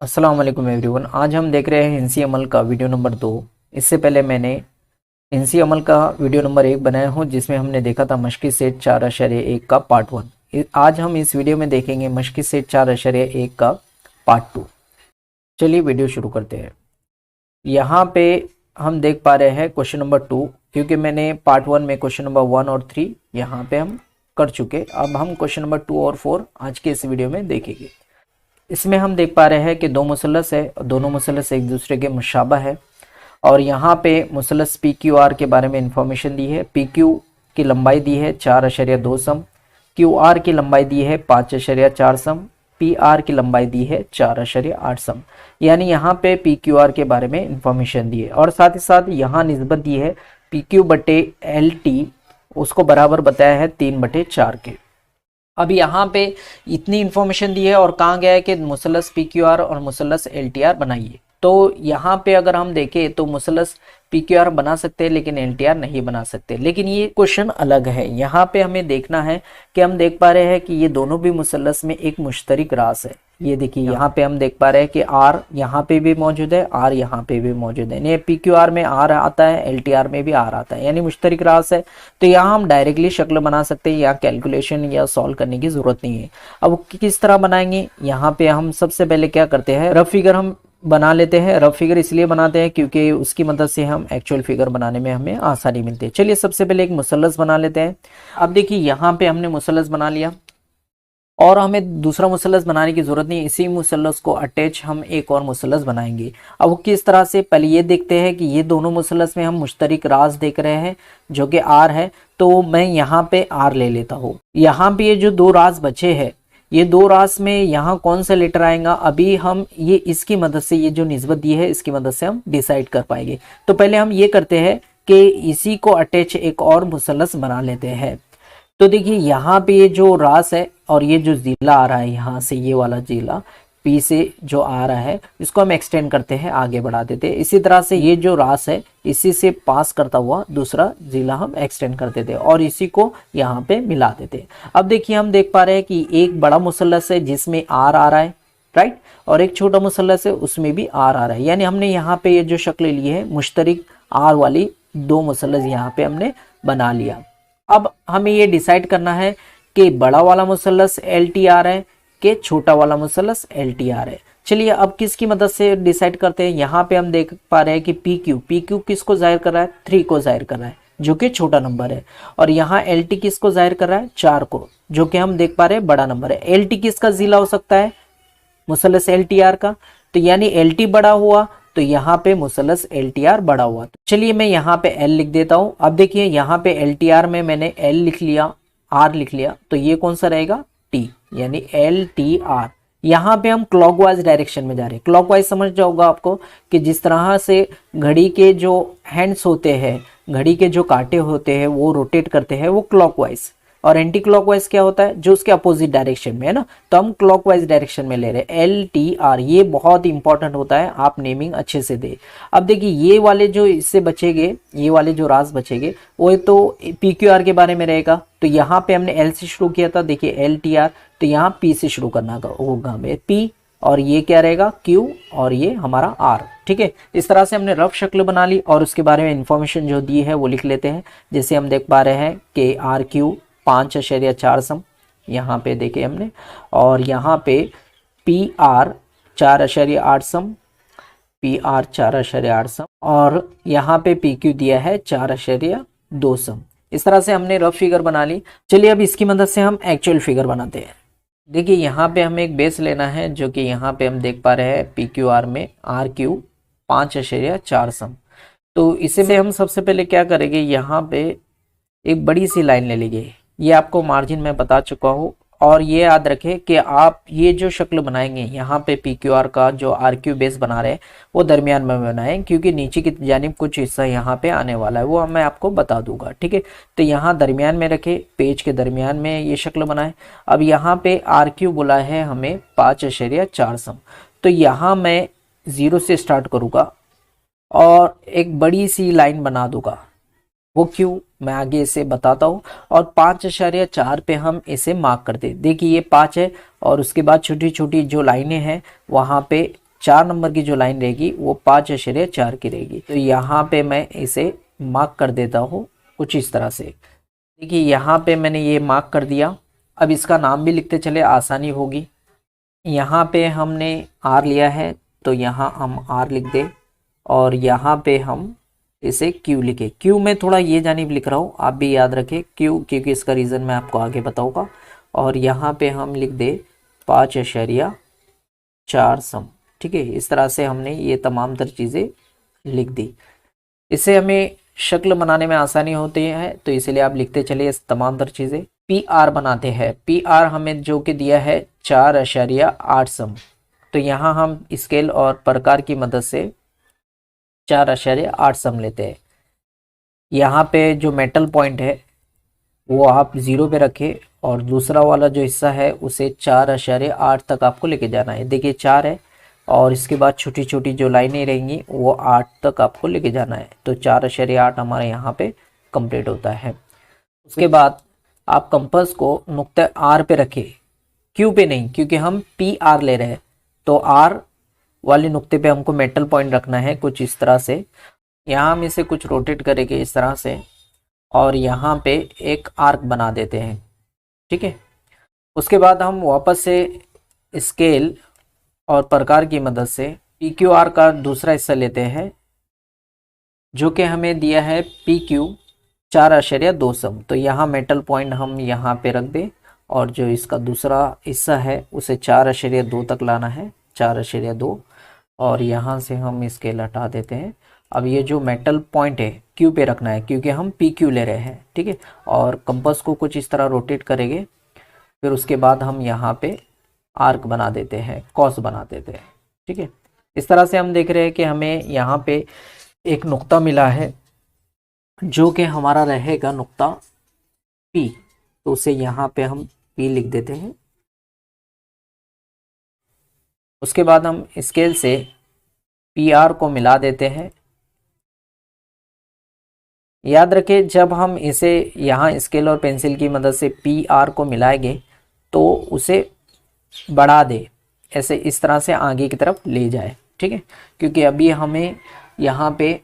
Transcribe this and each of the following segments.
अस्सलाम वालेकुम एवरीवन। आज हम देख रहे हैं हिंसी अमल का वीडियो नंबर 2। इससे पहले मैंने हिंसी अमल का वीडियो नंबर 1 बनाया हूं, जिसमें हमने देखा था मशक़ी सेट 4.1 का पार्ट 1। आज हम इस वीडियो में देखेंगे मशक़ी सेट 4.1 का पार्ट 2। चलिए वीडियो शुरू करते हैं। यहाँ पे हम देख पा रहे हैं क्वेश्चन नंबर 2, क्योंकि मैंने पार्ट 1 में क्वेश्चन नंबर 1 और 3 यहाँ पे हम कर चुके। अब हम क्वेश्चन नंबर 2 और 4 आज के इस वीडियो में देखेंगे। इसमें हम देख पा रहे हैं कि दो मुसल्लस है, दोनों मुसल्लस एक दूसरे के मुशाबा है, और यहाँ पे मुसल्लस पी क्यू आर के बारे में इंफॉर्मेशन दी है। पी क्यू की लंबाई दी है 4.2 सम, क्यू आर की लंबाई दी है 5.4 सम, पी आर की लंबाई दी है 4.8 सम। यानी यहाँ पे पी क्यू आर के बारे में इंफॉर्मेशन दी है, और साथ ही साथ यहाँ निस्बत दी है पी क्यू बटे एल टी, उसको बराबर बताया है 3/4 के। अब यहाँ पे इतनी इन्फॉर्मेशन दी है और कहा गया है कि मुसल्लस पी क्यू आर और मुसल्लस एल टी आर बनाइए। तो यहाँ पे अगर हम देखें तो मुसल्लस पी क्यू आर बना सकते हैं लेकिन एल टी आर नहीं बना सकते। लेकिन ये क्वेश्चन अलग है। यहाँ पे हमें देखना है कि हम देख पा रहे हैं कि ये दोनों भी मुसल्लस में एक मुश्तरक रास है। ये देखिए यहाँ पे हम देख पा रहे हैं कि आर यहाँ पे भी मौजूद है, आर यहाँ पे भी मौजूद है। यानी पी क्यू आर में आर आता है, एल टी आर में भी आर आता है, यानी मुश्तरक रास है। तो यहाँ हम डायरेक्टली शक्ल बना सकते हैं, यहाँ कैलकुलेशन या सॉल्व करने की जरूरत नहीं है। अब किस तरह बनाएंगे, यहाँ पे हम सबसे पहले क्या करते हैं, रफ फिगर हम बना लेते हैं। रफ फिगर इसलिए बनाते हैं क्योंकि उसकी मदद से हम एक्चुअल फिगर बनाने में हमें आसानी मिलती है। चलिए सबसे पहले एक मुसल्लस बना लेते हैं। अब देखिए यहाँ पे हमने मुसल्लस बना लिया और हमें दूसरा मुसल्लस बनाने की जरूरत नहीं। इसी मुसल्लस को अटैच हम एक और मुसल्लस बनाएंगे। अब वो किस तरह से, पहले ये देखते हैं कि ये दोनों मुसल्लस में हम मुश्तरक राज देख रहे हैं जो कि आर है। तो मैं यहाँ पे आर ले लेता हूँ। यहाँ पे ये जो दो राज बचे हैं, ये दो रास में यहाँ कौन सा लेटर आएगा, अभी हम ये इसकी मदद से, ये जो निस्बत दी है इसकी मदद से हम डिसाइड कर पाएंगे। तो पहले हम ये करते हैं कि इसी को अटैच एक और मुसल्लस बना लेते हैं। तो देखिए यहाँ पे ये जो रास है और ये जो जिला आ रहा है, यहाँ से ये वाला जिला पी से जो आ रहा है, इसको हम एक्सटेंड करते हैं, आगे बढ़ा देते हैं। इसी तरह से ये जो रास है, इसी से पास करता हुआ दूसरा जिला हम एक्सटेंड कर देते हैं और इसी को यहाँ पे मिला देते हैं। अब देखिए हम देख पा रहे हैं कि एक बड़ा मुसल्लस है जिसमें आर आ रहा है, राइट, और एक छोटा मुसल्लस है उसमें भी आर आ रहा है। यानी हमने यहाँ पे ये जो शक्ल ली है, मुश्तरक आर वाली दो मुसल्लस यहाँ पे हमने बना लिया। अब हमें ये डिसाइड करना है कि बड़ा वाला मुसल्लस एल टी आर है कि छोटा वाला मुसल्लस एल टी आर है। चलिए अब किसकी मदद से डिसाइड करते हैं। यहाँ पे हम देख पा रहे हैं कि पी क्यू किसको जाहिर कर रहा है, 3 को जाहिर कर रहा है जो कि छोटा नंबर है, और यहाँ एल टी किसको जाहिर कर रहा है, 4 को, जो कि हम देख पा रहे हैं बड़ा नंबर है। एल टी किसका जिला हो सकता है, मुसल्लस एल टी आर का। तो यानी एल टी बड़ा हुआ तो यहाँ पे मुसल्लस एल टी आर बड़ा हुआ। तो चलिए मैं यहाँ पे एल लिख देता हूँ। अब देखिए यहाँ पे एल टी आर में मैंने एल लिख लिया, आर लिख लिया, तो ये कौन सा रहेगा, टी, यानी एल टी आर। यहाँ पे हम क्लॉकवाइज डायरेक्शन में जा रहे हैं। क्लॉकवाइज समझ जाओगा आपको कि जिस तरह से घड़ी के जो हैंड्स होते हैं, घड़ी के जो कांटे होते हैं वो रोटेट करते हैं, वो क्लॉकवाइज, और एंटी क्लॉकवाइज क्या होता है, जो उसके अपोजिट डायरेक्शन में है ना। तो हम क्लॉकवाइज डायरेक्शन में ले रहे हैं, एल टी आर। ये बहुत इंपॉर्टेंट होता है, आप नेमिंग अच्छे से दे। अब देखिए ये वाले जो इससे बचेंगे, ये वाले जो राज बचेंगे वो तो पी क्यू आर के बारे में रहेगा। तो यहाँ पे हमने एल से शुरू किया था, देखिए एल टी आर, तो यहाँ पी से शुरू करना होगा हमें, पी, और ये क्या रहेगा, क्यू, और ये हमारा आर। ठीक है, इस तरह से हमने रफ शक्ल बना ली और उसके बारे में इंफॉर्मेशन जो दी है वो लिख लेते हैं। जैसे हम देख पा रहे हैं कि आर क्यू 5.4 सम यहाँ पे देखे हमने, और यहाँ पे पी आर 4.8 सम, पी आर 4.8 सम, और यहाँ पे पी क्यू दिया है 4.2 सम। इस तरह से हमने रफ फिगर बना ली। चलिए अब इसकी मदद से हम एक्चुअल फिगर बनाते हैं। देखिए यहाँ पे हमें एक बेस लेना है, जो कि यहाँ पे हम देख पा रहे हैं पी क्यू आर में आर क्यू 5.4 सम। तो इसे हम सबसे पहले क्या करेंगे, यहाँ पे एक बड़ी सी लाइन ले लीजिए। ये आपको मार्जिन में बता चुका हूँ, और ये याद रखें कि आप ये जो शक्ल बनाएंगे यहाँ पे पी क्यू आर का जो आर क्यू बेस बना रहे हैं वो दरमियान में बनाएं, क्योंकि नीचे की जानिब कुछ हिस्सा यहाँ पे आने वाला है, वो मैं आपको बता दूंगा। ठीक है, तो यहाँ दरमियान में रखे, पेज के दरमियान में ये शक्ल बनाए। अब यहाँ पे आर क्यू बोला है हमें 5.4 सम, तो यहाँ मैं 0 से स्टार्ट करूँगा और एक बड़ी सी लाइन बना दूंगा। वो क्यों, मैं आगे इसे बताता हूँ। और 5.4 पे हम इसे मार्क करते हैं। देखिए ये 5 है और उसके बाद छोटी छोटी जो लाइनें हैं वहाँ पे 4 नंबर की जो लाइन रहेगी वो 5.4 की रहेगी। तो यहाँ पे मैं इसे मार्क कर देता हूँ कुछ इस तरह से। देखिए यहाँ पे मैंने ये मार्क कर दिया। अब इसका नाम भी लिखते चले, आसानी होगी। यहाँ पे हमने आर लिया है तो यहाँ हम आर लिख दे, और यहाँ पे हम इसे क्यू लिखे। क्यू में थोड़ा ये जानिब लिख रहा हूँ, आप भी याद रखें क्यू, क्योंकि इसका रीज़न मैं आपको आगे बताऊँगा। और यहाँ पे हम लिख दे 5.4 सम। ठीक है, इस तरह से हमने ये तमाम तर चीज़ें लिख दी। इससे हमें शक्ल बनाने में आसानी होती है, तो इसलिए आप लिखते चलिए इस तमाम तर चीज़ें। पी आर बनाते हैं। पी आर हमें जो कि दिया है 4.8 सम, तो यहाँ हम स्केल और प्रकार की मदद से 4.8 सम लेते हैं। यहाँ पे जो मेटल पॉइंट है वो आप 0 पे रखें, और दूसरा वाला जो हिस्सा है उसे 4.8 तक आपको लेके जाना है। देखिए 4 है, और इसके बाद छोटी छोटी जो लाइनें रहेंगी वो 8 तक आपको लेके जाना है। तो 4.8 हमारे यहाँ पे कंप्लीट होता है। उसके बाद आप कंपास को नुक्ते आर पे रखें, क्यू पे नहीं, क्योंकि हम पी आर ले रहे हैं। तो आर वाले नुक्ते पे हमको मेटल पॉइंट रखना है कुछ इस तरह से। यहाँ हम इसे कुछ रोटेट करेंगे इस तरह से, और यहाँ पे एक आर्क बना देते हैं। ठीक है, उसके बाद हम वापस से स्केल और प्रकार की मदद से पी क्यू आर का दूसरा हिस्सा लेते हैं, जो कि हमें दिया है पी क्यू 4.2 सम। तो यहाँ मेटल पॉइंट हम यहाँ पे रख दें, और जो इसका दूसरा हिस्सा है उसे 4.2 तक लाना है, 4.2, और यहाँ से हम स्केल हटा देते हैं। अब ये जो मेटल पॉइंट है क्यू पे रखना है, क्योंकि हम पी क्यू ले रहे हैं। ठीक है, और कंपास को कुछ इस तरह रोटेट करेंगे। फिर उसके बाद हम यहाँ पे आर्क बना देते हैं, कॉस बना देते हैं। ठीक है, इस तरह से हम देख रहे हैं कि हमें यहाँ पे एक नुक्ता मिला है, जो कि हमारा रहेगा नुक्ता पी। तो उसे यहाँ पे हम पी लिख देते हैं। उसके बाद हम स्केल से पी आर को मिला देते हैं। याद रखें, जब हम इसे यहाँ स्केल और पेंसिल की मदद से पी आर को मिलाएंगे तो उसे बढ़ा दे, ऐसे इस तरह से आगे की तरफ ले जाए। ठीक है, क्योंकि अभी हमें यहाँ पे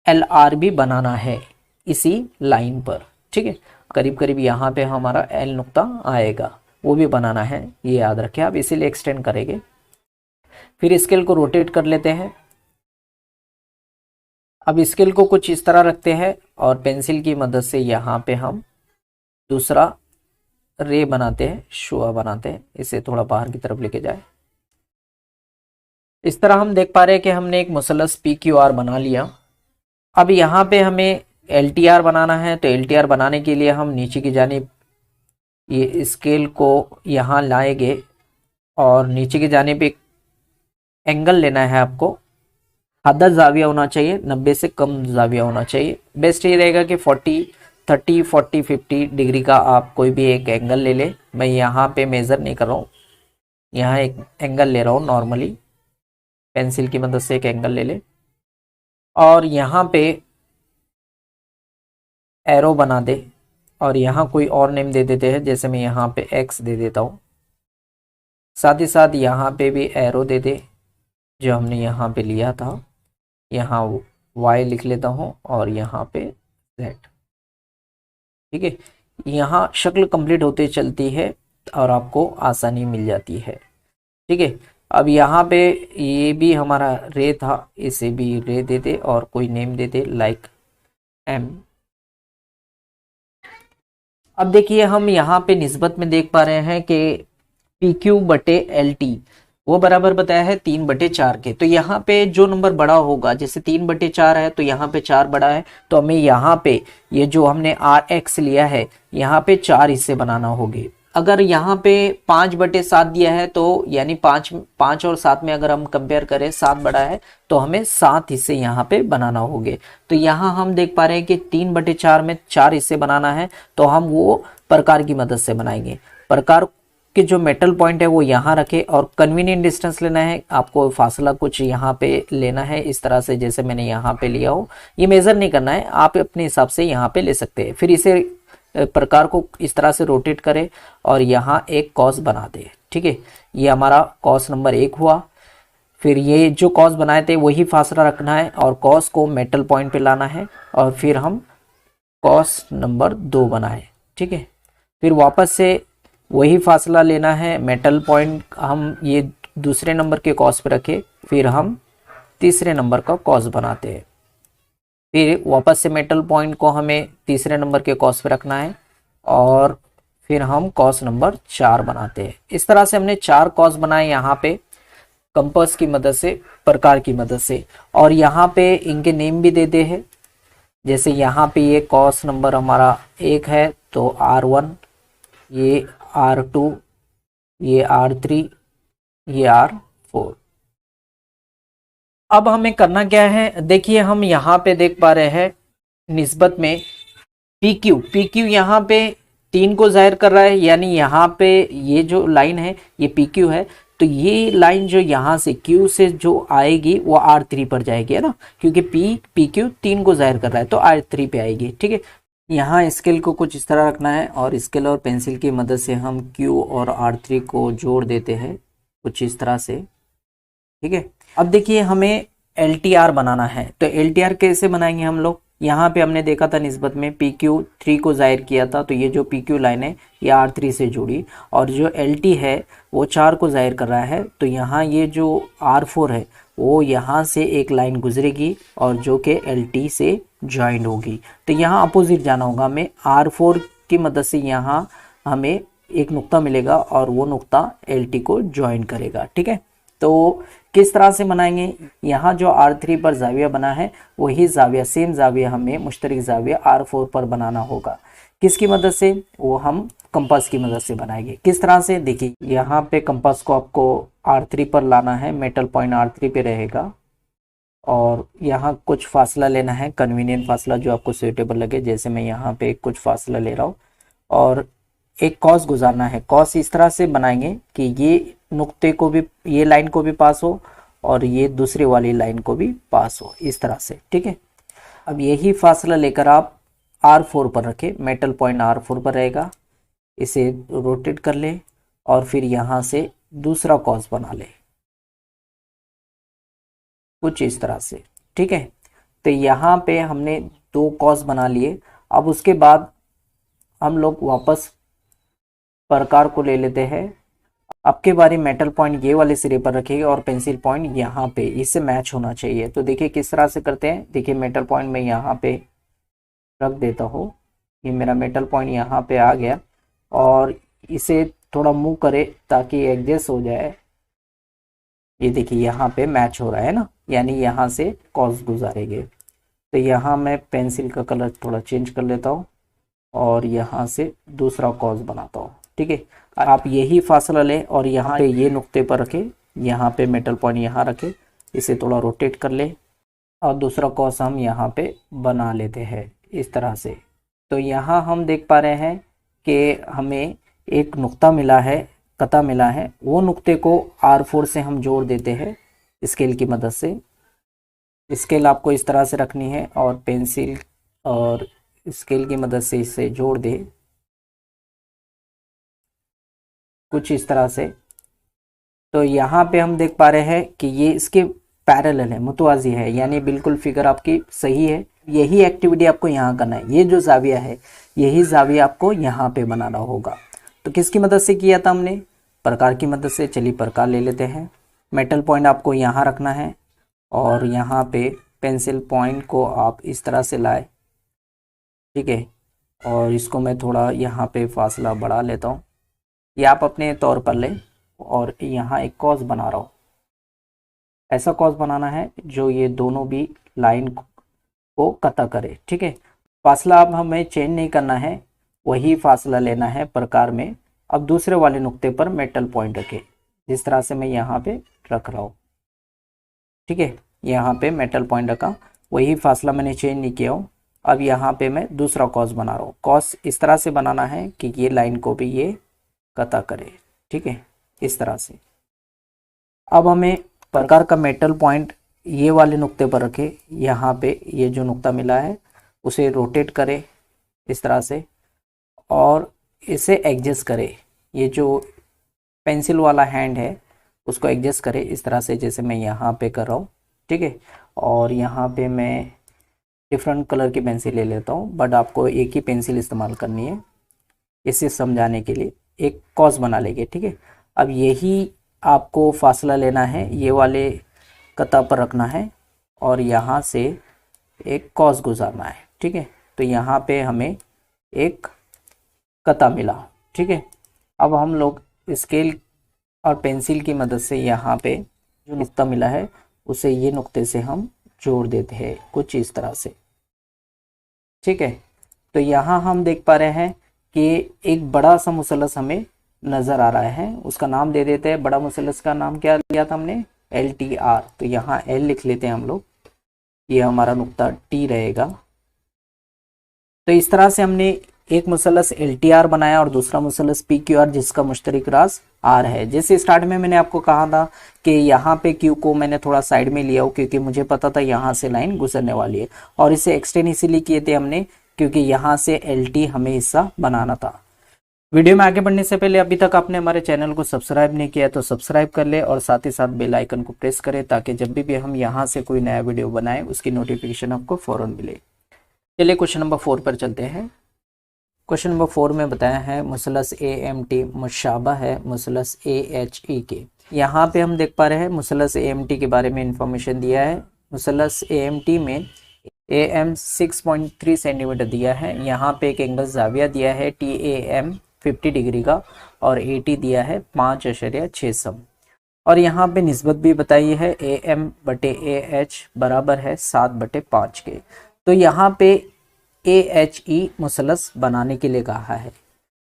एल आर भी बनाना है इसी लाइन पर। ठीक है, करीब करीब यहाँ पे हमारा एल नुक्ता आएगा, वो भी बनाना है, ये याद रखें आप, इसीलिए एक्सटेंड करेंगे। फिर स्केल को रोटेट कर लेते हैं। अब स्केल को कुछ इस तरह रखते हैं, और पेंसिल की मदद से यहाँ पे हम दूसरा रे बनाते हैं, शुआ बनाते हैं, इसे थोड़ा बाहर की तरफ लेके जाए। इस तरह हम देख पा रहे हैं कि हमने एक मुसलस पी क्यू आर बना लिया। अब यहाँ पे हमें एल टी आर बनाना है, तो एल टी आर बनाने के लिए हम नीचे की जानिब ये स्केल को यहाँ लाएंगे, और नीचे की जानिब एक एंगल लेना है आपको। आधा जाविया होना चाहिए, 90 से कम जाविया होना चाहिए। बेस्ट ये रहेगा कि 30, 40, 50 डिग्री का आप कोई भी एक एंगल ले ले। मैं यहाँ पे मेज़र नहीं कर रहा हूँ, यहाँ एक एंगल ले रहा हूँ नॉर्मली, पेंसिल की मदद से एक एंगल ले ले, और यहाँ पे एरो बना दे, और यहाँ कोई और नेम दे देते हैं, जैसे मैं यहाँ पे एक्स दे देता हूँ। साथ ही साथ यहाँ पे भी एरो दे दे, जो हमने यहाँ पे लिया था। यहाँ y लिख लेता हूँ, और यहाँ पे z। ठीक है, यहाँ शक्ल कंप्लीट होते चलती है और आपको आसानी मिल जाती है। ठीक है, अब यहाँ पे ये भी हमारा रे था, इसे भी रे दे दे और कोई name they they like m। अब देखिए हम यहाँ पे निस्बत में देख पा रहे हैं कि PQ/LT वो बराबर बताया है 3/4 के। तो यहाँ पे जो नंबर बड़ा होगा, जैसे 3/4 है तो यहाँ पे 4 बड़ा है, तो हमें यहाँ पे ये जो हमने RX लिया है यहाँ पे 4 हिस्से बनाना होंगे। अगर यहाँ पे 5/7 दिया है, तो यानी 5 और 7 में अगर हम कंपेयर करें 7 बड़ा है, तो हमें 7 हिस्से यहाँ पे बनाना होंगे। तो यहाँ हम देख पा रहे हैं कि 3/4 में 4 हिस्से बनाना है, तो हम वो प्रकार की मदद से बनाएंगे। प्रकार कि जो मेटल पॉइंट है वो यहाँ रखे, और कन्वीनियंट डिस्टेंस लेना है आपको, फासला कुछ यहाँ पे लेना है इस तरह से, जैसे मैंने यहाँ पे लिया हो। ये मेज़र नहीं करना है, आप अपने हिसाब से यहाँ पे ले सकते हैं। फिर इसे प्रकार को इस तरह से रोटेट करें और यहाँ एक कॉस बना दे। ठीक है, ये हमारा कॉस नंबर 1 हुआ। फिर ये जो कॉस बनाए थे वही फासला रखना है और कॉस को मेटल पॉइंट पे लाना है और फिर हम कॉस नंबर 2 बनाए, ठीक है। फिर वापस से वही फासला लेना है, मेटल पॉइंट हम ये दूसरे नंबर के कॉस पे रखे, फिर हम तीसरे नंबर का कॉस बनाते हैं। फिर वापस से मेटल पॉइंट को हमें तीसरे नंबर के कॉस पे रखना है और फिर हम कॉस नंबर 4 बनाते हैं। इस तरह से हमने 4 कॉस बनाए यहाँ पे कंपास की मदद से, प्रकार की मदद से। और यहाँ पे इनके नेम भी देते हैं, जैसे यहाँ पे ये कॉस नंबर हमारा 1 है तो R1, ये R2, ये R3, ये R4। अब हमें करना क्या है, देखिए हम यहाँ पे देख पा रहे हैं निस्बत में PQ यहाँ पे 3 को जाहिर कर रहा है, यानी यहाँ पे ये जो लाइन है ये PQ है, तो ये लाइन जो यहाँ से Q से जो आएगी वो R3 पर जाएगी, है ना, क्योंकि PQ 3 को जाहिर कर रहा है तो R3 पे आएगी, ठीक है। यहाँ स्केल को कुछ इस तरह रखना है और स्केल और पेंसिल की मदद से हम Q और R3 को जोड़ देते हैं कुछ इस तरह से, ठीक है। अब देखिए हमें LTR बनाना है, तो LTR कैसे बनाएंगे हम लोग, यहाँ पे हमने देखा था निस्बत में PQ 3 को जाहिर किया था, तो ये जो PQ लाइन है ये R3 से जुड़ी और जो LT है वो 4 को जाहिर कर रहा है, तो यहाँ ये जो R4 है वो यहाँ से एक लाइन गुजरेगी और जो कि LT से ज्वाइंट होगी, तो यहाँ अपोजिट जाना होगा हमें। R4 की मदद से यहाँ हमें एक नुक्ता मिलेगा और वो नुक्ता LT को ज्वाइन करेगा, ठीक है। तो किस तरह से बनाएंगे, यहाँ जो R3 पर जाविया बना है वही जाविया, सेम जाविया हमें मुश्तरक जाविया R4 पर बनाना होगा। किसकी मदद से, वो हम कंपास की मदद से बनाएंगे। किस तरह से, देखिए यहाँ पे कंपास को आपको R3 पर लाना है, मेटल पॉइंट R3 पे रहेगा और यहाँ कुछ फासला लेना है, कन्वीनियंट फासला जो आपको सूटेबल लगे, जैसे मैं यहाँ पे कुछ फासला ले रहा हूँ और एक कॉस गुजारना है। कॉस इस तरह से बनाएंगे कि ये नुक्ते को भी, ये लाइन को भी पास हो और ये दूसरी वाली लाइन को भी पास हो, इस तरह से, ठीक है। अब यही फासला लेकर आप R4 पर रखें, मेटल पॉइंट R4 पर रहेगा, इसे रोटेट कर ले और फिर यहाँ से दूसरा कॉस बना ले कुछ इस तरह से, ठीक है। तो यहाँ पे हमने 2 कॉस बना लिए। अब उसके बाद हम लोग वापस प्रकार को ले लेते हैं। अब के बारी मेटल पॉइंट ये वाले सिरे पर रखिएगा और पेंसिल पॉइंट यहाँ पे, इससे मैच होना चाहिए। तो देखिए किस तरह से करते हैं, देखिए मेटल पॉइंट मैं यहाँ पे रख देता हूँ, ये मेरा मेटल पॉइंट यहाँ पे आ गया और इसे थोड़ा मूव करे ताकि एडजस्ट हो जाए। ये देखिए यहाँ पे मैच हो रहा है ना, यानी यहाँ से कॉस गुजारेंगे। तो यहाँ मैं पेंसिल का कलर थोड़ा चेंज कर लेता हूँ और यहाँ से दूसरा कॉस बनाता हूँ, ठीक है। आप यही फासला लें और यहाँ पे ये नुक्ते पर रखें, यहाँ पे मेटल पॉइंट यहाँ रखें, इसे थोड़ा रोटेट कर ले और दूसरा कॉस हम यहाँ पे बना लेते हैं इस तरह से। तो यहाँ हम देख पा रहे हैं कि हमें एक नुक्ता मिला है, कता मिला है, वो नुक्ते को R4 से हम जोड़ देते हैं स्केल की मदद से। स्केल आपको इस तरह से रखनी है और पेंसिल और स्केल की मदद से इसे जोड़ दे कुछ इस तरह से। तो यहाँ पे हम देख पा रहे हैं कि ये इसके पैरेलल है, मुतवाजी है, यानी बिल्कुल फिगर आपकी सही है। यही एक्टिविटी आपको यहाँ करना है, ये जो जाविया है यही जाविया आपको यहाँ पे बनाना होगा। तो किसकी मदद से किया था हमने, प्रकार की मदद से। चलिए प्रकार ले लेते हैं। मेटल पॉइंट आपको यहाँ रखना है और यहाँ पे पेंसिल पॉइंट को आप इस तरह से लाए, ठीक है, और इसको मैं थोड़ा यहाँ पे फासला बढ़ा लेता हूँ, ये आप अपने तौर पर लें। और यहाँ एक कॉस बना रहा हूँ, ऐसा कॉस बनाना है जो ये दोनों भी लाइन को कता करे, ठीक है। फासला अब हमें चेंज नहीं करना है, वही फासला लेना है प्रकार में। अब दूसरे वाले नुक्ते पर मेटल पॉइंट रखें, जिस तरह से मैं यहाँ पे रख रहा हूँ, ठीक है। यहाँ पे मेटल पॉइंट रखा, वही फासला मैंने चेंज नहीं किया हूँ। अब यहाँ पे मैं दूसरा कॉस बना रहा हूँ। कॉस इस तरह से बनाना है कि ये लाइन को भी ये कता करे, ठीक है, इस तरह से। अब हमें प्रकार का मेटल पॉइंट ये वाले नुक्ते पर रखे, यहाँ पे ये जो नुक्ता मिला है उसे रोटेट करे इस तरह से और इसे एडजस्ट करे। ये जो पेंसिल वाला हैंड है उसको एडजस्ट करें इस तरह से, जैसे मैं यहाँ पे कर रहा हूँ, ठीक है। और यहाँ पे मैं डिफरेंट कलर की पेंसिल ले लेता हूँ, बट आपको एक ही पेंसिल इस्तेमाल करनी है इसे समझाने के लिए। एक कॉस बना लेंगे, ठीक है। अब यही आपको फासला लेना है, ये वाले कता पर रखना है और यहाँ से एक कॉस गुजारना है, ठीक है। तो यहाँ पे हमें एक कता मिला, ठीक है। अब हम लोग स्केल और पेंसिल की मदद से यहाँ पे जो नुक्ता मिला है उसे ये नुक्ते से हम जोड़ देते हैं कुछ इस तरह से, ठीक है। तो यहाँ हम देख पा रहे हैं कि एक बड़ा सा मुसलस हमें नज़र आ रहा है, उसका नाम दे देते हैं। बड़ा मुसलस का नाम क्या लिया था हमने? LTR। तो यहाँ L लिख लेते हैं हम लोग, ये हमारा नुक्ता T रहेगा। तो इस तरह से हमने एक मुसलस LTR बनाया और दूसरा मुसलस PQR जिसका मुश्तरक राज R है। जैसे स्टार्ट में मैंने आपको कहा था कि यहाँ पे Q को मैंने थोड़ा साइड में लिया हो क्योंकि मुझे पता था यहाँ से लाइन गुजरने वाली है, और इसे एक्सटेंड इसीलिए किए थे हमने क्योंकि यहाँ से LT हमें हिस्सा बनाना था। वीडियो में आगे बढ़ने से पहले अभी तक आपने हमारे चैनल को सब्सक्राइब नहीं किया तो सब्सक्राइब कर ले और साथ ही साथ बेल आइकन को प्रेस करें ताकि जब भी हम यहाँ से कोई नया वीडियो बनाएं उसकी नोटिफिकेशन आपको फ़ौरन मिले। चलिए क्वेश्चन नंबर 4 पर चलते हैं। क्वेश्चन नंबर 4 में बताया है मुसलस AMT मुशाबा है मुसलस AHE के। यहाँ पे हम देख पा रहे हैं मुसलस AMT के बारे में इंफॉर्मेशन दिया है। मुसलस AMT में AM 6.3 सेंटीमीटर दिया है। यहाँ पे एक एंगल जाविया दिया है TAM 50 डिग्री का और AT दिया है 5.6 और यहाँ पे निस्बत भी बताई है AM बटे AH बराबर है 7/5 के। तो यहाँ पे AHE मुसलस बनाने के लिए कहा है,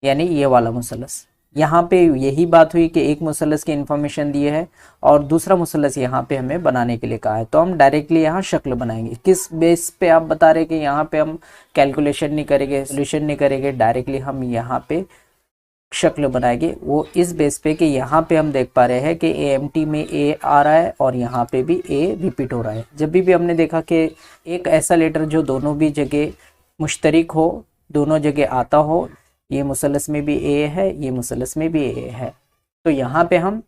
यानी ये वाला मुसलस। यहाँ पे यही बात हुई कि एक मुसलस की इंफॉर्मेशन दी है और दूसरा मुसलस यहाँ पे हमें बनाने के लिए कहा है, तो हम डायरेक्टली यहाँ शक्ल बनाएंगे। किस बेस पे आप बता रहे कि यहाँ पे हम कैलकुलेशन नहीं करेंगे, सोल्यूशन नहीं करेंगे, डायरेक्टली हम यहाँ पे शक्ल बनाएंगे। वो इस बेस पे कि यहाँ पे हम देख पा रहे हैं कि AMT में A आ रहा है और यहाँ पे भी A रिपीट हो रहा है। जब भी हमने देखा कि एक ऐसा लेटर जो दोनों भी जगह मुश्तरक हो, दोनों जगह आता हो, ये मुसलस में भी A है, ये मुसलस में भी A है, तो यहाँ पे हम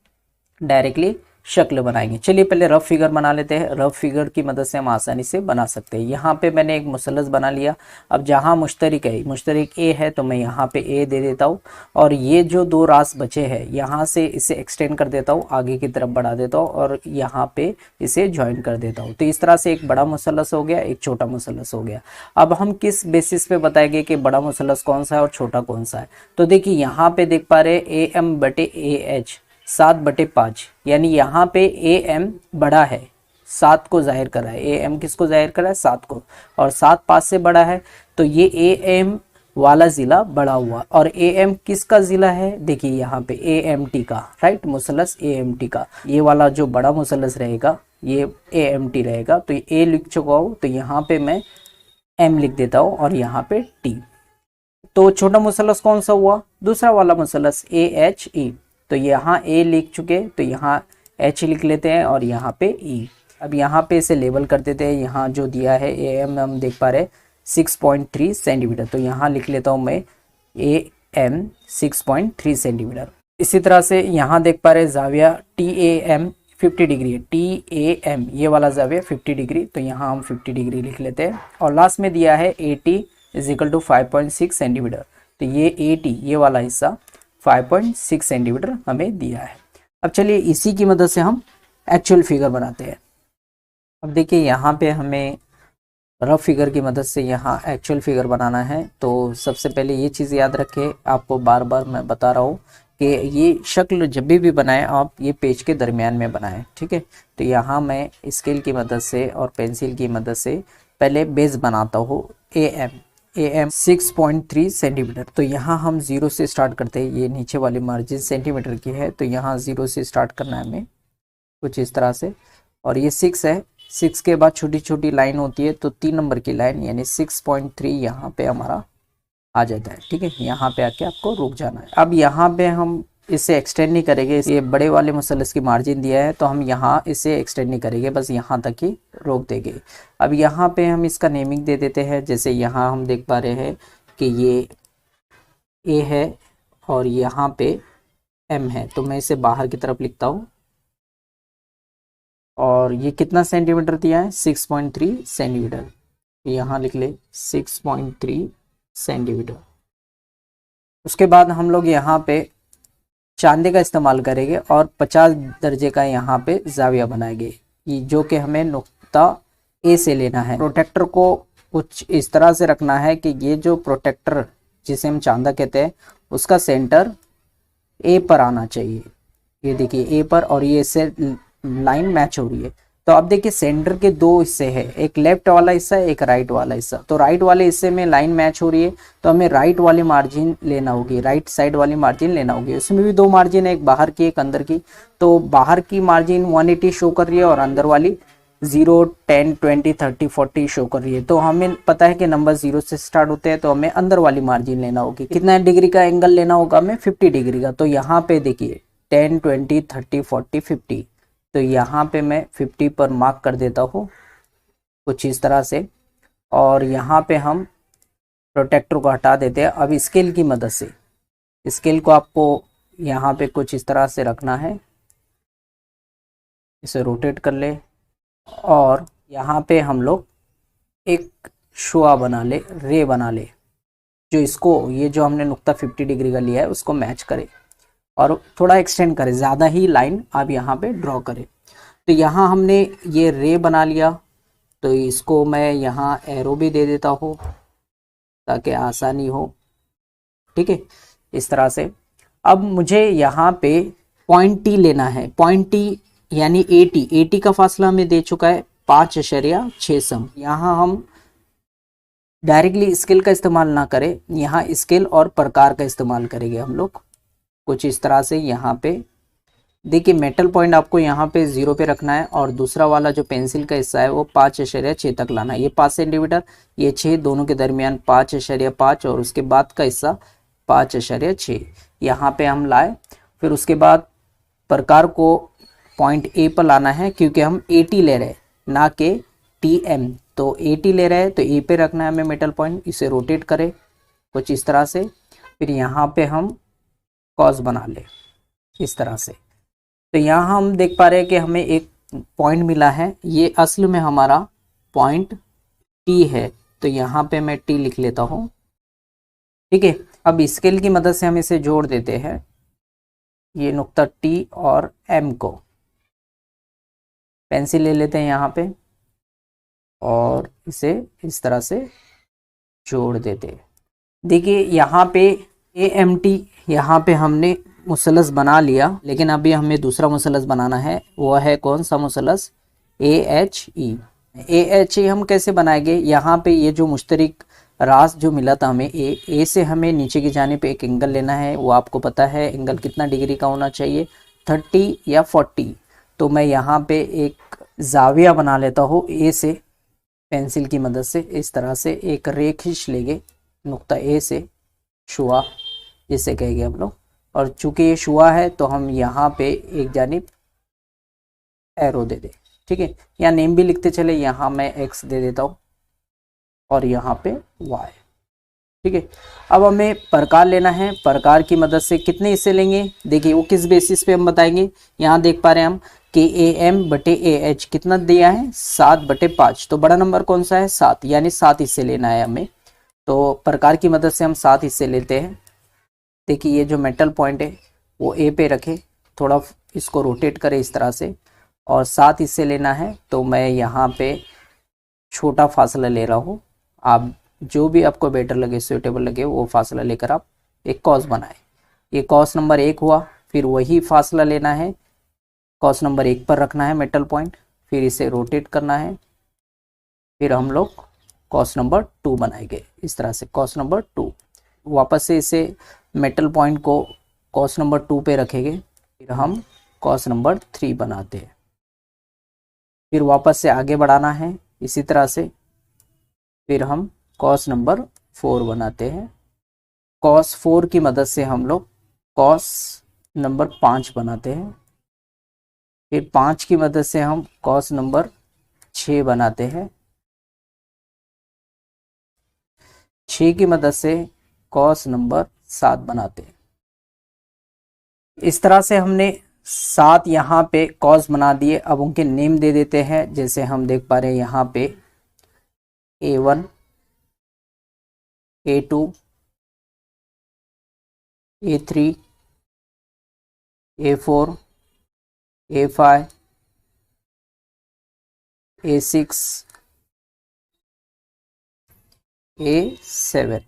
डायरेक्टली शक्ल बनाएंगे। चलिए पहले रफ फिगर बना लेते हैं। रफ फिगर की मदद से हम आसानी से बना सकते हैं। यहाँ पे मैंने एक मुसलस बना लिया। अब जहाँ मुश्तरक है, मुश्तरक A है, तो मैं यहाँ पे A दे देता हूँ और ये जो दो रास बचे हैं यहाँ से इसे एक्सटेंड कर देता हूँ, आगे की तरफ बढ़ा देता हूँ और यहाँ पे इसे ज्वाइन कर देता हूँ। तो इस तरह से एक बड़ा मुसलस हो गया, एक छोटा मुसलस हो गया। अब हम किस बेसिस पे बताएंगे कि बड़ा मुसलस कौन सा है और छोटा कौन सा है? तो देखिए यहाँ पे देख पा रहे AM बटे AH 7/5, यानी यहाँ पे AM बड़ा है, 7 को जाहिर कर रहा है। AM किसको जाहिर कर रहा है? 7 को, और 7 5 से बड़ा है, तो ये AM वाला ज़िला बड़ा हुआ। और AM किसका ज़िला है? देखिए यहाँ पे AMT का, राइट, मुसलस AMT का। ये वाला जो बड़ा मुसलस रहेगा ये AMT रहेगा। तो A लिख चुका हूँ, तो यहाँ पे मैं M लिख देता हूँ और यहाँ पे T। तो छोटा मुसलस कौन सा हुआ? दूसरा वाला मुसलस AHE। तो यहाँ A लिख चुके, तो यहाँ H लिख लेते हैं और यहाँ पे E। अब यहाँ पे इसे लेबल कर देते हैं। यहाँ जो दिया है AM हम देख पा रहे 6.3 सेंटीमीटर, तो यहाँ लिख लेता हूँ मैं AM 6.3 सेंटीमीटर। इसी तरह से यहाँ देख पा रहे जाविया TAM 50 डिग्री है। TAM ये वाला जाविया 50 डिग्री, तो यहाँ हम 50 डिग्री लिख लेते हैं। और लास्ट में दिया है AT = 5.6 सेंटीमीटर, तो ये AT ये वाला हिस्सा 5.6 सेंटीमीटर हमें दिया है। अब चलिए इसी की मदद से हम एक्चुअल फिगर बनाते हैं। अब देखिए यहाँ पे हमें रफ फिगर की मदद से यहाँ एक्चुअल फिगर बनाना है। तो सबसे पहले ये चीज़ याद रखें, आपको बार बार मैं बता रहा हूँ कि ये शक्ल जब भी बनाएं आप ये पेज के दरमियान में बनाएं, ठीक है। तो यहाँ मैं स्केल की मदद से और पेंसिल की मदद से पहले बेस बनाता हूँ AM 6.3 सेंटीमीटर। तो यहाँ हम 0 से स्टार्ट करते हैं। ये नीचे वाली मार्जिन सेंटीमीटर की है, तो यहाँ 0 से स्टार्ट करना है हमें कुछ इस तरह से। और ये 6 है, 6 के बाद छोटी छोटी लाइन होती है, तो 3 नंबर की लाइन यानी 6.3 यहाँ पे हमारा आ जाता है, ठीक है। यहाँ पे आके आपको रुक जाना है। अब यहाँ पे हम इसे एक्सटेंड नहीं करेंगे, ये बड़े वाले मुसलस की मार्जिन दिया है, तो हम यहाँ इसे एक्सटेंड नहीं करेंगे, बस यहाँ तक ही रोक देंगे। अब यहाँ पे हम इसका नेमिंग दे देते हैं। जैसे यहाँ हम देख पा रहे हैं कि ये A है और यहाँ पे M है, तो मैं इसे बाहर की तरफ लिखता हूँ और ये कितना सेंटीमीटर दिया है, 6.3 सेंटीमीटर। यहाँ लिख ले 6.3 सेंटीमीटर। उसके बाद हम लोग यहाँ पे चांदी का इस्तेमाल करेंगे और 50 दर्जे का यहाँ पे जाविया बनाएंगे, ये जो कि हमें नुक्ता ए से लेना है। प्रोटेक्टर को कुछ इस तरह से रखना है कि ये जो प्रोटेक्टर जिसे हम चांदा कहते हैं उसका सेंटर ए पर आना चाहिए। ये देखिए ए पर, और ये इससे लाइन मैच हो रही है। तो अब देखिए सेंटर के दो हिस्से हैं, एक लेफ्ट वाला हिस्सा है, एक राइट वाला हिस्सा। तो राइट वाले हिस्से में लाइन मैच हो रही है, तो हमें राइट वाली मार्जिन लेना होगी, राइट साइड वाली मार्जिन लेना होगी। उसमें भी दो मार्जिन है, एक बाहर की एक अंदर की। तो बाहर की मार्जिन 180 शो कर रही है और अंदर वाली 0, 10, 20, 30, 40 शो कर रही है। तो हमें पता है कि नंबर 0 से स्टार्ट होते हैं, तो हमें अंदर वाली मार्जिन लेना होगी। कितना डिग्री का एंगल लेना होगा हमें, 50 डिग्री का। तो यहाँ पे देखिए 10, 20, 30, 40, 50। तो यहाँ पे मैं 50 पर मार्क कर देता हूँ कुछ इस तरह से, और यहाँ पे हम प्रोटेक्टर को हटा देते हैं। अब स्केल की मदद से, स्केल को आपको यहाँ पे कुछ इस तरह से रखना है, इसे रोटेट कर ले, और यहाँ पे हम लोग एक शुआ बना ले, रे बना ले, जो इसको, ये जो हमने नुक्ता 50 डिग्री का लिया है उसको मैच करे और थोड़ा एक्सटेंड करे, ज़्यादा ही लाइन आप यहाँ पे ड्रॉ करें। तो यहाँ हमने ये रे बना लिया, तो इसको मैं यहाँ एरो भी दे देता हूँ ताकि आसानी हो, ठीक है, इस तरह से। अब मुझे यहाँ पे पॉइंट टी लेना है, पॉइंट टी यानी 80 का फासला हमें दे चुका है 5.6 सम। यहाँ हम डायरेक्टली स्केल का इस्तेमाल ना करें, यहाँ स्केल और प्रकार का इस्तेमाल करेंगे हम लोग कुछ इस तरह से। यहाँ पे देखिए मेटल पॉइंट आपको यहाँ पे 0 पे रखना है, और दूसरा वाला जो पेंसिल का हिस्सा है वो 5.6 तक लाना है। ये 5 सेंटीमीटर, ये 6, दोनों के दरमियान 5.5, और उसके बाद का हिस्सा 5.6 यहाँ पे हम लाए। फिर उसके बाद प्रकार को पॉइंट ए पर लाना है, क्योंकि हम 80 ले रहे हैं ना कि TM। तो 80 ले रहे हैं तो ए पे रखना है हमें मेटल पॉइंट। इसे रोटेट करें कुछ इस तरह से, फिर यहाँ पे हम कॉस बना ले इस तरह से। तो यहाँ हम देख पा रहे हैं कि हमें एक पॉइंट मिला है, ये असल में हमारा पॉइंट टी है। तो यहाँ पे मैं टी लिख लेता हूँ, ठीक है। अब स्केल की मदद से हम इसे जोड़ देते हैं, ये नुक्ता टी और एम को। पेंसिल ले लेते हैं यहाँ पे और इसे इस तरह से जोड़ देते हैं। देखिए यहाँ पे AMT, यहाँ पे हमने मुसलस बना लिया, लेकिन अभी हमें दूसरा मुसलस बनाना है। वो है कौन सा मुसलस, AHE। AHE हम कैसे बनाएंगे, यहाँ पे ये जो मुश्तरक रास जो मिला था हमें ए से हमें नीचे की जाने पे एक एंगल लेना है। वो आपको पता है एंगल कितना डिग्री का होना चाहिए, 30 या 40। तो मैं यहाँ पे एक जाविया बना लेता हूँ ए से, पेंसिल की मदद से इस तरह से एक रे खींच लेंगे नुक्ता ए से, शुआ जिसे कहेंगे हम लोग। और चूंकि ये शुआ है तो हम यहाँ पे एक जानिब एरो दे दे, ठीक है। या नेम भी लिखते चले, यहाँ मैं X दे देता हूँ और यहाँ पे Y, ठीक है। अब हमें प्रकार लेना है, प्रकार की मदद से कितने हिस्से लेंगे, देखिए वो किस बेसिस पे हम बताएंगे। यहाँ देख पा रहे हैं हम कि AM/AH कितना दिया है, 7/5। तो बड़ा नंबर कौन सा है, 7, यानी 7 हिस्से लेना है हमें। तो प्रकार की मदद से हम 7 हिस्से लेते हैं। देखिए ये जो मेटल पॉइंट है वो ए पे रखे, थोड़ा इसको रोटेट करें इस तरह से, और 7 हिस्से लेना है। तो मैं यहाँ पे छोटा फासला ले रहा हूँ, आप जो भी आपको बेटर लगे, सूटेबल लगे, वो फासला लेकर आप एक कॉस बनाए। ये कॉस नंबर 1 हुआ। फिर वही फासला लेना है, कॉस नंबर 1 पर रखना है मेटल पॉइंट, फिर इसे रोटेट करना है, फिर हम लोग कॉस नंबर 2 बनाएंगे इस तरह से, कॉस नंबर 2। वापस से इसे मेटल पॉइंट को कॉस नंबर 2 पे रखेंगे, फिर हम कॉस नंबर 3 बनाते हैं। फिर वापस से आगे बढ़ाना है इसी तरह से, फिर हम कॉस नंबर 4 बनाते हैं। कॉस 4 की मदद से हम लोग कॉस नंबर 5 बनाते हैं। फिर 5 की मदद से हम कॉस नंबर 6 बनाते हैं। 6 की मदद से कॉस नंबर 7 बनाते हैं। इस तरह से हमने 7 यहाँ पे कॉस बना दिए। अब उनके नेम दे देते हैं, जैसे हम देख पा रहे हैं यहाँ पे A1, A2, A3, A4, A5, A6, A7।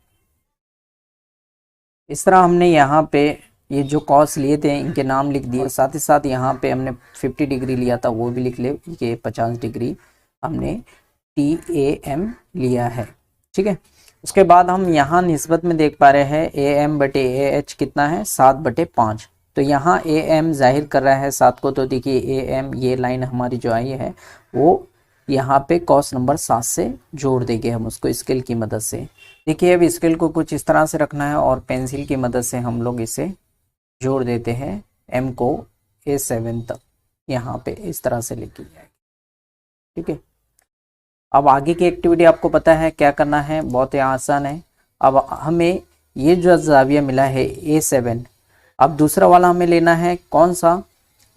इस तरह हमने यहाँ पे ये जो कॉस लिए थे इनके नाम लिख दिए। साथ ही साथ यहाँ पे हमने 50 डिग्री लिया था वो भी लिख ले, ये 50 डिग्री हमने TAM लिया है। ठीक है, उसके बाद हम यहाँ निस्बत में देख पा रहे हैं AM बटे AH कितना है, 7/5। तो यहाँ AM जाहिर कर रहा है 7 को, तो देखिए AM ये लाइन हमारी जो आई है वो यहाँ पे कॉस नंबर 7 से जोड़ देंगे हम उसको स्केल की मदद से। देखिए अब स्केल को कुछ इस तरह से रखना है और पेंसिल की मदद से हम लोग इसे जोड़ देते हैं M को A7 तक, यहाँ पे इस तरह से लेके जाएंगे। ठीक है, अब आगे की एक्टिविटी आपको पता है क्या करना है, बहुत ही आसान है। अब हमें ये जो जाविया मिला है A7, अब दूसरा वाला हमें लेना है कौन सा,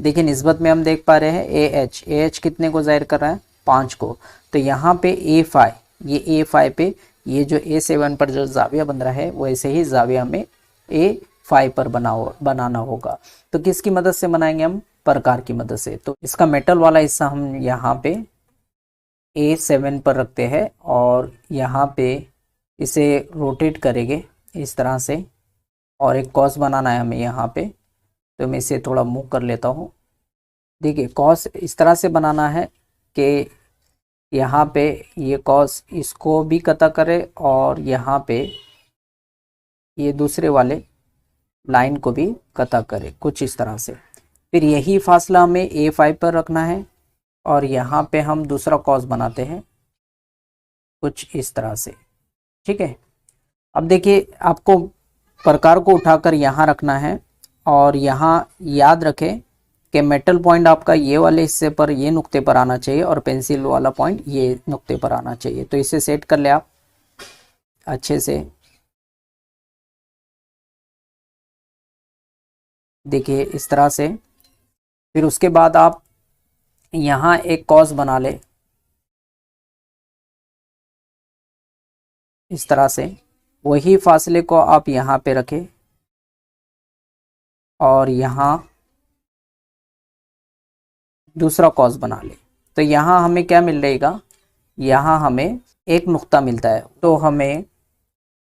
देखिए निस्बत में हम देख पा रहे हैं AH कितने को जाहिर कर रहा है, 5 को। तो यहाँ पे A5, ये A5 पे ये जो A7 पर जो जाविया बन रहा है वैसे ही जाविया में A5 पर बनाना होगा। तो किसकी मदद से बनाएंगे हम, प्रकार की मदद से। तो इसका मेटल वाला हिस्सा हम यहाँ पे A7 पर रखते हैं और यहाँ पे इसे रोटेट करेंगे इस तरह से, और एक कॉस बनाना है हमें यहाँ पे। तो मैं इसे थोड़ा मूव कर लेता हूँ। देखिए कॉस इस तरह से बनाना है कि यहाँ पे ये कॉस इसको भी कता करे और यहाँ पे ये दूसरे वाले लाइन को भी कता करे, कुछ इस तरह से। फिर यही फासला हमें A5 पर रखना है और यहाँ पे हम दूसरा कॉस बनाते हैं कुछ इस तरह से। ठीक है, अब देखिए आपको प्रकार को उठाकर यहाँ रखना है और यहाँ याद रखें कि मेटल पॉइंट आपका ये वाले हिस्से पर, ये नुक्ते पर आना चाहिए और पेंसिल वाला पॉइंट ये नुक्ते पर आना चाहिए। तो इसे सेट कर ले आप अच्छे से। देखिए इस तरह से। फिर उसके बाद आप यहाँ एक कॉस बना ले इस तरह से, वही फासले को आप यहाँ पे रखें और यहाँ दूसरा कॉस बना ले। तो यहाँ हमें क्या मिल रहेगा, यहाँ हमें एक नुक्ता मिलता है। तो हमें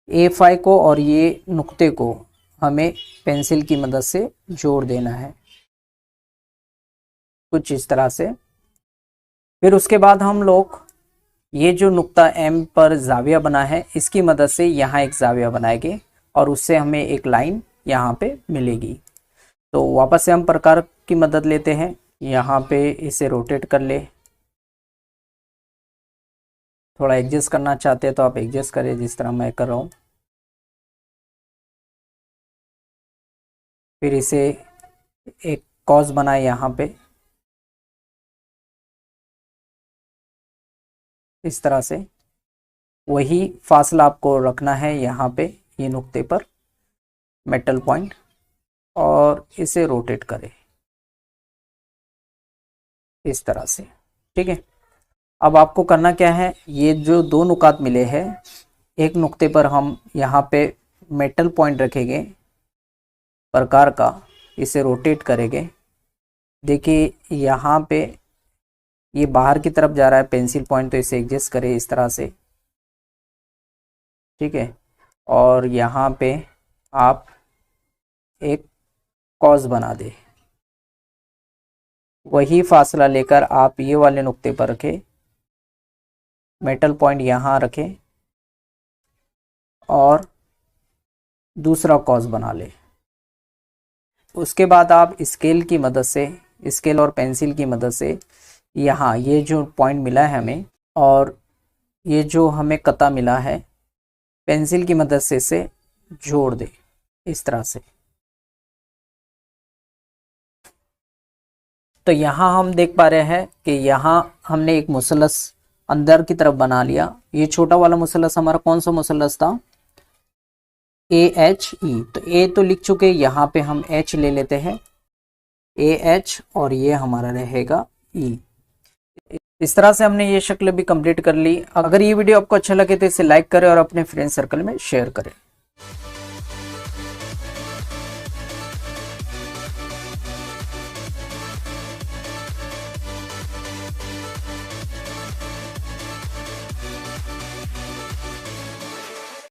A5 को और ये नुक्ते को हमें पेंसिल की मदद से जोड़ देना है कुछ इस तरह से। फिर उसके बाद हम लोग ये जो नुक्ता M पर जाविया बना है इसकी मदद से यहाँ एक जाविया बनाएंगे और उससे हमें एक लाइन यहाँ पे मिलेगी। तो वापस से हम प्रकार की मदद लेते हैं, यहाँ पे इसे रोटेट कर ले। थोड़ा एडजस्ट करना चाहते हैं तो आप एडजस्ट करें जिस तरह मैं कर रहा हूँ। फिर इसे एक कॉस बनाए यहाँ पे इस तरह से, वही फासला आपको रखना है यहाँ पे ये नुक्ते पर मेटल पॉइंट, और इसे रोटेट करें इस तरह से। ठीक है, अब आपको करना क्या है, ये जो दो नुकात मिले हैं, एक नुक्ते पर हम यहाँ पे मेटल पॉइंट रखेंगे प्रकार का, इसे रोटेट करेंगे। देखिए यहाँ पे ये बाहर की तरफ जा रहा है पेंसिल पॉइंट, तो इसे एडजस्ट करें इस तरह से। ठीक है, और यहाँ पे आप एक कॉस बना दे, वही फासला लेकर आप ये वाले नुक्ते पर रखें, मेटल पॉइंट यहाँ रखें और दूसरा कॉस बना ले। उसके बाद आप स्केल की मदद से, स्केल और पेंसिल की मदद से यहाँ ये जो पॉइंट मिला है हमें और ये जो हमें कता मिला है, पेंसिल की मदद से इसे जोड़ दे इस तरह से। तो यहाँ हम देख पा रहे हैं कि यहाँ हमने एक मुसलस अंदर की तरफ बना लिया। ये छोटा वाला मुसलस हमारा कौन सा मुसलस था, AHE। तो A तो लिख चुके, यहाँ पे हम H ले लेते हैं। AH और ये हमारा रहेगा E। इस तरह से हमने ये शक्ल भी कंप्लीट कर ली। अगर ये वीडियो आपको अच्छा लगे तो इसे लाइक करें और अपने फ्रेंड सर्कल में शेयर करें।